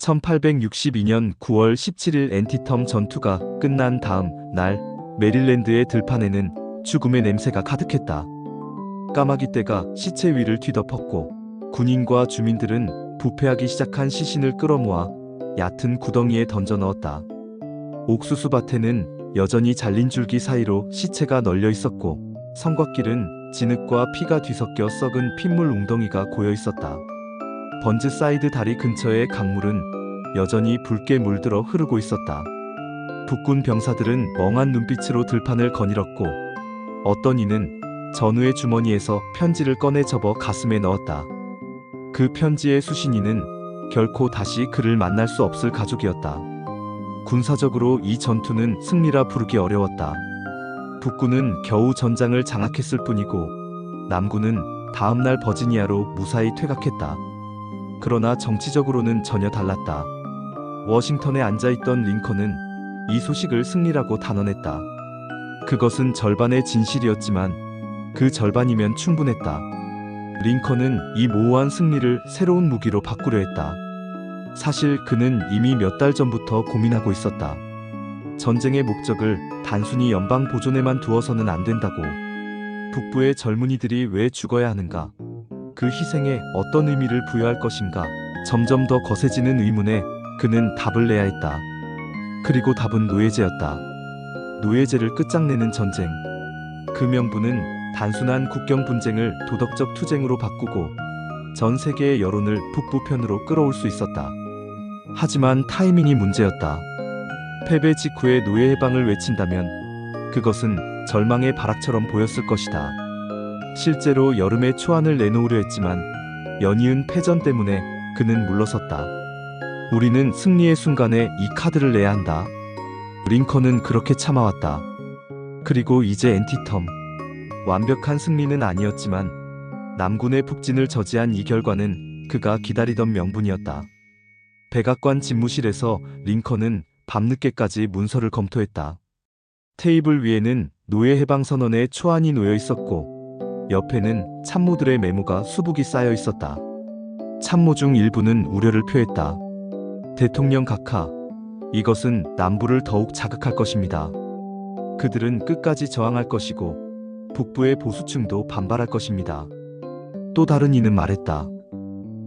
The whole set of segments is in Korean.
1862년 9월 17일 엔티텀 전투가 끝난 다음 날 메릴랜드의 들판에는 죽음의 냄새가 가득했다. 까마귀 떼가 시체 위를 뒤덮었고 군인과 주민들은 부패하기 시작한 시신을 끌어모아 얕은 구덩이에 던져 넣었다. 옥수수밭에는 여전히 잘린 줄기 사이로 시체가 널려 있었고 성곽길은 진흙과 피가 뒤섞여 썩은 핏물 웅덩이가 고여 있었다. 번즈사이드 다리 근처의 강물은 여전히 붉게 물들어 흐르고 있었다. 북군 병사들은 멍한 눈빛으로 들판을 거닐었고 어떤 이는 전우의 주머니에서 편지를 꺼내 접어 가슴에 넣었다. 그 편지의 수신인은 결코 다시 그를 만날 수 없을 가족이었다. 군사적으로 이 전투는 승리라 부르기 어려웠다. 북군은 겨우 전장을 장악했을 뿐이고 남군은 다음날 버지니아로 무사히 퇴각했다. 그러나 정치적으로는 전혀 달랐다. 워싱턴에 앉아있던 링컨은 이 소식을 승리라고 단언했다. 그것은 절반의 진실이었지만 그 절반이면 충분했다. 링컨은 이 모호한 승리를 새로운 무기로 바꾸려 했다. 사실 그는 이미 몇 달 전부터 고민하고 있었다. 전쟁의 목적을 단순히 연방 보존에만 두어서는 안 된다고. 북부의 젊은이들이 왜 죽어야 하는가? 그 희생에 어떤 의미를 부여할 것인가? 점점 더 거세지는 의문에 그는 답을 내야 했다. 그리고 답은 노예제였다. 노예제를 끝장내는 전쟁. 그 명분은 단순한 국경 분쟁을 도덕적 투쟁으로 바꾸고 전 세계의 여론을 북부 편으로 끌어올 수 있었다. 하지만 타이밍이 문제였다. 패배 직후에 노예 해방을 외친다면 그것은 절망의 발악처럼 보였을 것이다. 실제로 여름에 초안을 내놓으려 했지만 연이은 패전 때문에 그는 물러섰다. 우리는 승리의 순간에 이 카드를 내야 한다. 링컨은 그렇게 참아왔다. 그리고 이제 엔티텀. 완벽한 승리는 아니었지만 남군의 북진을 저지한 이 결과는 그가 기다리던 명분이었다. 백악관 집무실에서 링컨은 밤늦게까지 문서를 검토했다. 테이블 위에는 노예 해방 선언의 초안이 놓여 있었고 옆에는 참모들의 메모가 수북이 쌓여 있었다. 참모 중 일부는 우려를 표했다. 대통령 각하, 이것은 남부를 더욱 자극할 것입니다. 그들은 끝까지 저항할 것이고 북부의 보수층도 반발할 것입니다. 또 다른 이는 말했다.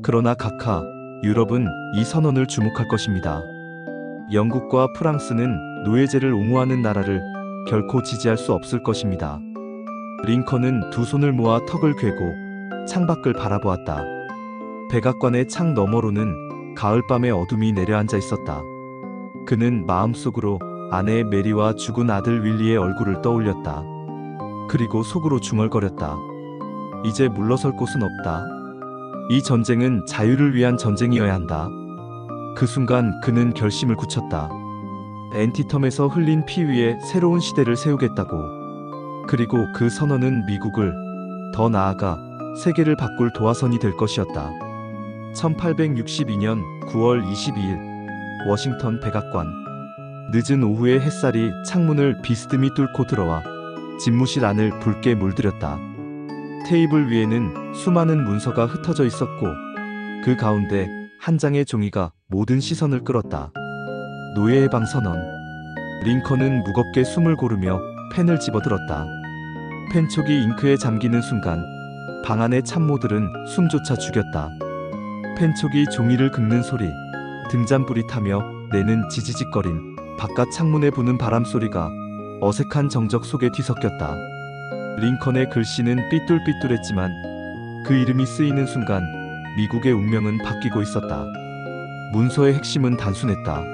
그러나 각하, 유럽은 이 선언을 주목할 것입니다. 영국과 프랑스는 노예제를 옹호하는 나라를 결코 지지할 수 없을 것입니다. 링컨은 두 손을 모아 턱을 괴고 창밖을 바라보았다. 백악관의 창 너머로는 가을밤의 어둠이 내려앉아 있었다. 그는 마음속으로 아내 메리와 죽은 아들 윌리의 얼굴을 떠올렸다. 그리고 속으로 중얼거렸다. 이제 물러설 곳은 없다. 이 전쟁은 자유를 위한 전쟁이어야 한다. 그 순간 그는 결심을 굳혔다. 엔티텀에서 흘린 피 위에 새로운 시대를 세우겠다고. 그리고 그 선언은 미국을, 더 나아가 세계를 바꿀 도화선이 될 것이었다. 1862년 9월 22일 워싱턴 백악관. 늦은 오후의 햇살이 창문을 비스듬히 뚫고 들어와 집무실 안을 붉게 물들였다. 테이블 위에는 수많은 문서가 흩어져 있었고 그 가운데 한 장의 종이가 모든 시선을 끌었다. 노예 해방 선언. 링컨은 무겁게 숨을 고르며 펜을 집어들었다. 펜촉이 잉크에 잠기는 순간 방 안의 참모들은 숨조차 죽였다. 펜촉이 종이를 긁는 소리, 등잔불이 타며 내는 지지직거림, 바깥 창문에 부는 바람 소리가 어색한 정적 속에 뒤섞였다. 링컨의 글씨는 삐뚤삐뚤했지만 그 이름이 쓰이는 순간 미국의 운명은 바뀌고 있었다. 문서의 핵심은 단순했다.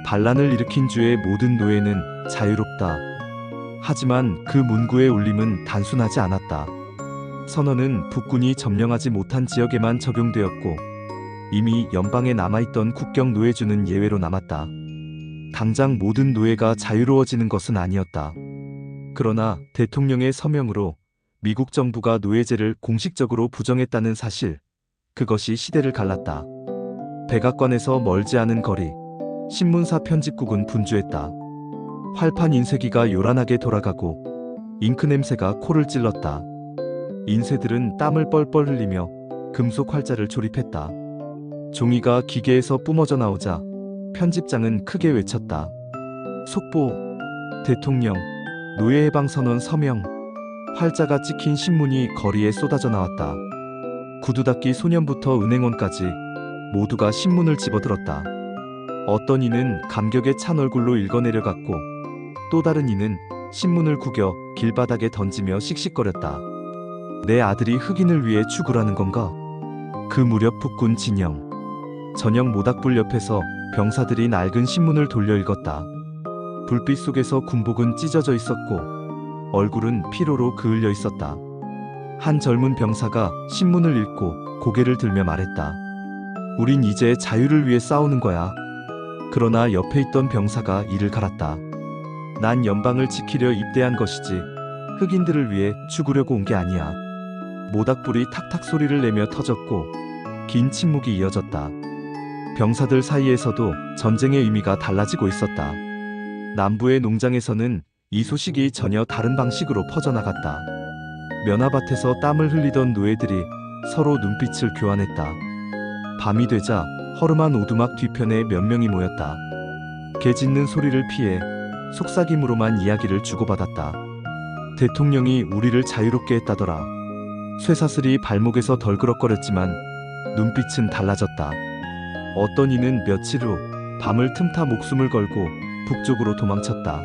반란을 일으킨 주의 모든 노예는 자유롭다. 하지만 그 문구의 울림은 단순하지 않았다. 선언은 북군이 점령하지 못한 지역에만 적용되었고 이미 연방에 남아있던 국경 노예주는 예외로 남았다. 당장 모든 노예가 자유로워지는 것은 아니었다. 그러나 대통령의 서명으로 미국 정부가 노예제를 공식적으로 부정했다는 사실, 그것이 시대를 갈랐다. 백악관에서 멀지 않은 거리, 신문사 편집국은 분주했다. 활판 인쇄기가 요란하게 돌아가고 잉크 냄새가 코를 찔렀다. 인쇄들은 땀을 뻘뻘 흘리며 금속 활자를 조립했다. 종이가 기계에서 뿜어져 나오자 편집장은 크게 외쳤다. 속보, 대통령, 노예해방선언 서명. 활자가 찍힌 신문이 거리에 쏟아져 나왔다. 구두 닦기 소년부터 은행원까지 모두가 신문을 집어들었다. 어떤 이는 감격에 찬 얼굴로 읽어내려갔고 또 다른 이는 신문을 구겨 길바닥에 던지며 씩씩거렸다. 내 아들이 흑인을 위해 죽으라는 건가? 그 무렵 북군 진영 전역 모닥불 옆에서 병사들이 낡은 신문을 돌려 읽었다. 불빛 속에서 군복은 찢어져 있었고 얼굴은 피로로 그을려 있었다. 한 젊은 병사가 신문을 읽고 고개를 들며 말했다. 우린 이제 자유를 위해 싸우는 거야. 그러나 옆에 있던 병사가 이를 갈았다. 난 연방을 지키려 입대한 것이지 흑인들을 위해 죽으려고 온 게 아니야. 모닥불이 탁탁 소리를 내며 터졌고 긴 침묵이 이어졌다. 병사들 사이에서도 전쟁의 의미가 달라지고 있었다. 남부의 농장에서는 이 소식이 전혀 다른 방식으로 퍼져나갔다. 면화밭에서 땀을 흘리던 노예들이 서로 눈빛을 교환했다. 밤이 되자 허름한 오두막 뒤편에 몇 명이 모였다. 개 짖는 소리를 피해 속삭임으로만 이야기를 주고받았다. 대통령이 우리를 자유롭게 했다더라. 쇠사슬이 발목에서 덜그럭거렸지만 눈빛은 달라졌다. 어떤 이는 며칠 후 밤을 틈타 목숨을 걸고 북쪽으로 도망쳤다.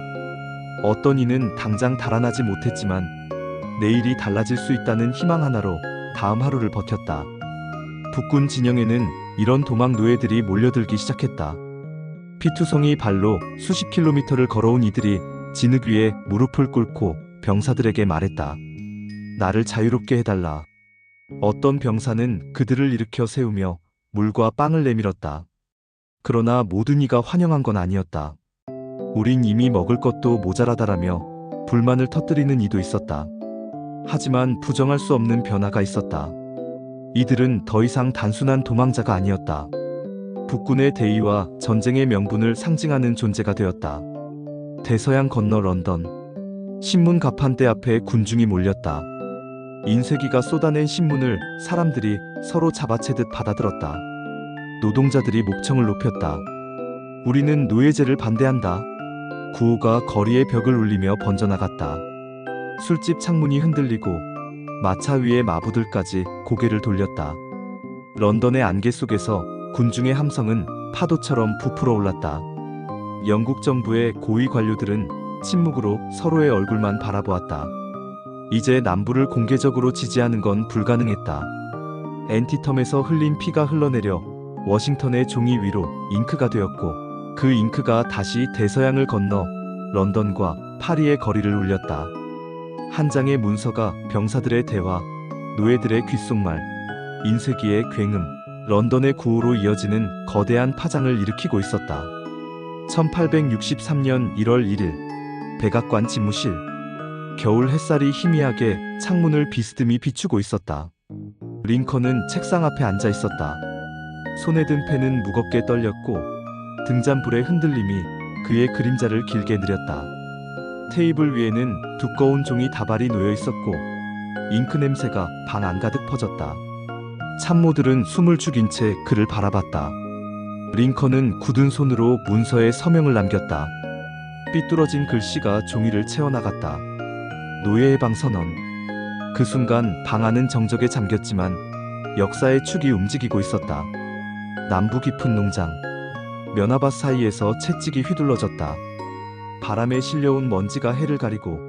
어떤 이는 당장 달아나지 못했지만 내일이 달라질 수 있다는 희망 하나로 다음 하루를 버텼다. 북군 진영에는 이런 도망 노예들이 몰려들기 시작했다. 피투성이 발로 수십 킬로미터를 걸어온 이들이 진흙 위에 무릎을 꿇고 병사들에게 말했다. 나를 자유롭게 해달라. 어떤 병사는 그들을 일으켜 세우며 물과 빵을 내밀었다. 그러나 모든 이가 환영한 건 아니었다. 우린 이미 먹을 것도 모자라다라며 불만을 터뜨리는 이도 있었다. 하지만 부정할 수 없는 변화가 있었다. 이들은 더 이상 단순한 도망자가 아니었다. 북군의 대의와 전쟁의 명분을 상징하는 존재가 되었다. 대서양 건너 런던. 신문 가판대 앞에 군중이 몰렸다. 인쇄기가 쏟아낸 신문을 사람들이 서로 잡아채듯 받아들었다. 노동자들이 목청을 높였다. 우리는 노예제를 반대한다. 구호가 거리의 벽을 울리며 번져나갔다. 술집 창문이 흔들리고 마차 위의 마부들까지 고개를 돌렸다. 런던의 안개 속에서 군중의 함성은 파도처럼 부풀어 올랐다. 영국 정부의 고위 관료들은 침묵으로 서로의 얼굴만 바라보았다. 이제 남부를 공개적으로 지지하는 건 불가능했다. 앤티텀에서 흘린 피가 흘러내려 워싱턴의 종이 위로 잉크가 되었고 그 잉크가 다시 대서양을 건너 런던과 파리의 거리를 울렸다. 한 장의 문서가 병사들의 대화, 노예들의 귓속말, 인쇄기의 굉음, 런던의 구호로 이어지는 거대한 파장을 일으키고 있었다. 1863년 1월 1일 백악관 집무실. 겨울 햇살이 희미하게 창문을 비스듬히 비추고 있었다. 링컨은 책상 앞에 앉아 있었다. 손에 든 펜은 무겁게 떨렸고 등잔불의 흔들림이 그의 그림자를 길게 느렸다. 테이블 위에는 두꺼운 종이 다발이 놓여 있었고 잉크 냄새가 방 안가득 퍼졌다. 참모들은 숨을 죽인 채 그를 바라봤다. 링컨은 굳은 손으로 문서에 서명을 남겼다. 삐뚤어진 글씨가 종이를 채워나갔다. 노예해방선언. 그 순간 방 안은 정적에 잠겼지만 역사의 축이 움직이고 있었다. 남부 깊은 농장. 면화밭 사이에서 채찍이 휘둘러졌다. 바람에 실려온 먼지가 해를 가리고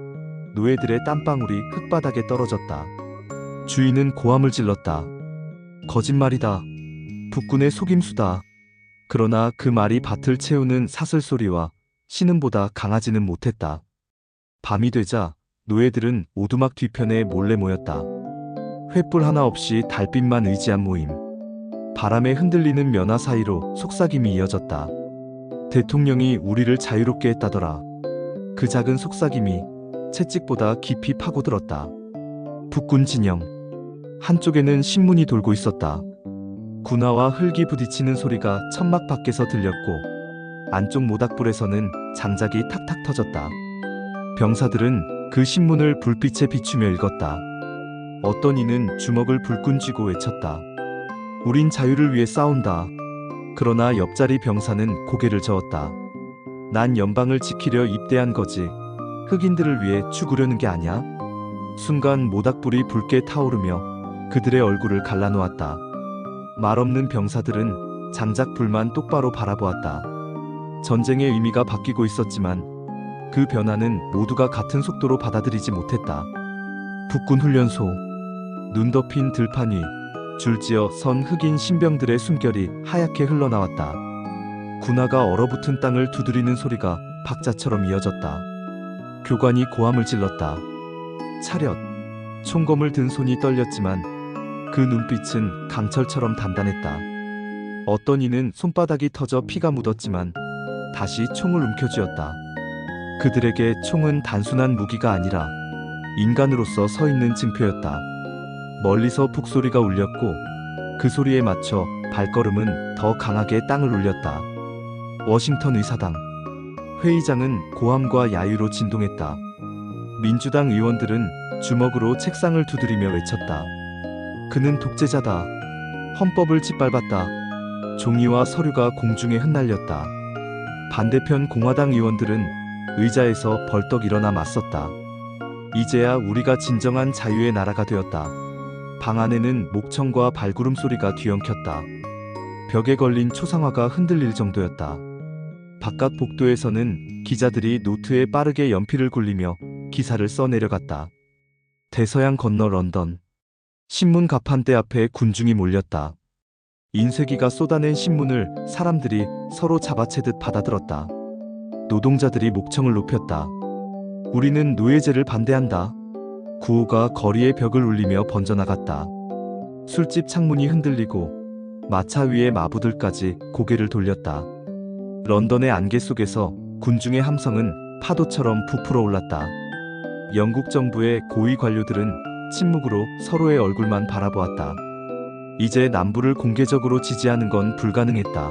노예들의 땀방울이 흙바닥에 떨어졌다. 주인은 고함을 질렀다. 거짓말이다. 북군의 속임수다. 그러나 그 말이 밭을 채우는 사슬소리와 신음보다 강하지는 못했다. 밤이 되자 노예들은 오두막 뒤편에 몰래 모였다. 횃불 하나 없이 달빛만 의지한 모임. 바람에 흔들리는 면화 사이로 속삭임이 이어졌다. 대통령이 우리를 자유롭게 했다더라. 그 작은 속삭임이 채찍보다 깊이 파고들었다. 북군 진영. 한쪽에는 신문이 돌고 있었다. 군화와 흙이 부딪히는 소리가 천막 밖에서 들렸고 안쪽 모닥불에서는 장작이 탁탁 터졌다. 병사들은 그 신문을 불빛에 비추며 읽었다. 어떤 이는 주먹을 불끈 쥐고 외쳤다. 우린 자유를 위해 싸운다. 그러나 옆자리 병사는 고개를 저었다. 난 연방을 지키려 입대한 거지. 흑인들을 위해 죽으려는 게 아니야. 순간 모닥불이 붉게 타오르며 그들의 얼굴을 갈라놓았다. 말없는 병사들은 장작 불만 똑바로 바라보았다. 전쟁의 의미가 바뀌고 있었지만 그 변화는 모두가 같은 속도로 받아들이지 못했다. 북군 훈련소, 눈 덮인 들판 위 줄지어 선 흑인 신병들의 숨결이 하얗게 흘러나왔다. 군화가 얼어붙은 땅을 두드리는 소리가 박자처럼 이어졌다. 교관이 고함을 질렀다. 차렷. 총검을 든 손이 떨렸지만 그 눈빛은 강철처럼 단단했다. 어떤 이는 손바닥이 터져 피가 묻었지만 다시 총을 움켜쥐었다. 그들에게 총은 단순한 무기가 아니라 인간으로서 서 있는 증표였다. 멀리서 북소리가 울렸고 그 소리에 맞춰 발걸음은 더 강하게 땅을 울렸다. 워싱턴 의사당. 회의장은 고함과 야유로 진동했다. 민주당 의원들은 주먹으로 책상을 두드리며 외쳤다. 그는 독재자다. 헌법을 짓밟았다. 종이와 서류가 공중에 흩날렸다. 반대편 공화당 의원들은 의자에서 벌떡 일어나 맞섰다. 이제야 우리가 진정한 자유의 나라가 되었다. 방 안에는 목청과 발구름 소리가 뒤엉켰다. 벽에 걸린 초상화가 흔들릴 정도였다. 바깥 복도에서는 기자들이 노트에 빠르게 연필을 굴리며 기사를 써내려갔다. 대서양 건너 런던. 신문 가판대 앞에 군중이 몰렸다. 인쇄기가 쏟아낸 신문을 사람들이 서로 잡아채듯 받아들었다. 노동자들이 목청을 높였다. 우리는 노예제를 반대한다. 구호가 거리의 벽을 울리며 번져나갔다. 술집 창문이 흔들리고 마차 위의 마부들까지 고개를 돌렸다. 런던의 안개 속에서 군중의 함성은 파도처럼 부풀어 올랐다. 영국 정부의 고위 관료들은 침묵으로 서로의 얼굴만 바라보았다. 이제 남부를 공개적으로 지지하는 건 불가능했다.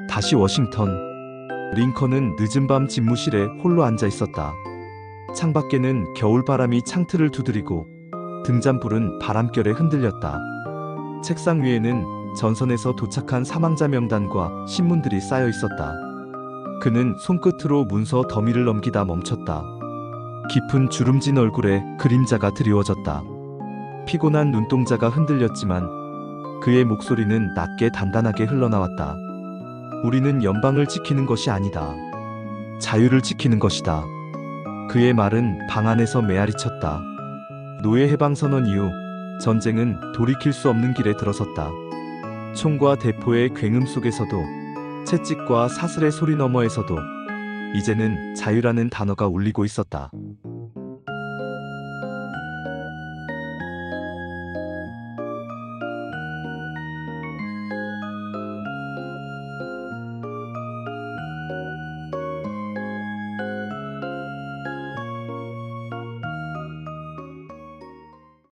다시 워싱턴. 링컨은 늦은 밤 집무실에 홀로 앉아 있었다. 창밖에는 겨울바람이 창틀을 두드리고 등잔불은 바람결에 흔들렸다. 책상 위에는 전선에서 도착한 사망자 명단과 신문들이 쌓여 있었다. 그는 손끝으로 문서 더미를 넘기다 멈췄다. 깊은 주름진 얼굴에 그림자가 드리워졌다. 피곤한 눈동자가 흔들렸지만 그의 목소리는 낮게 단단하게 흘러나왔다. 우리는 연방을 지키는 것이 아니다. 자유를 지키는 것이다. 그의 말은 방 안에서 메아리쳤다. 노예 해방선언 이후 전쟁은 돌이킬 수 없는 길에 들어섰다. 총과 대포의 굉음 속에서도 채찍과 사슬의 소리 너머에서도 이제는 자유라는 단어가 울리고 있었다.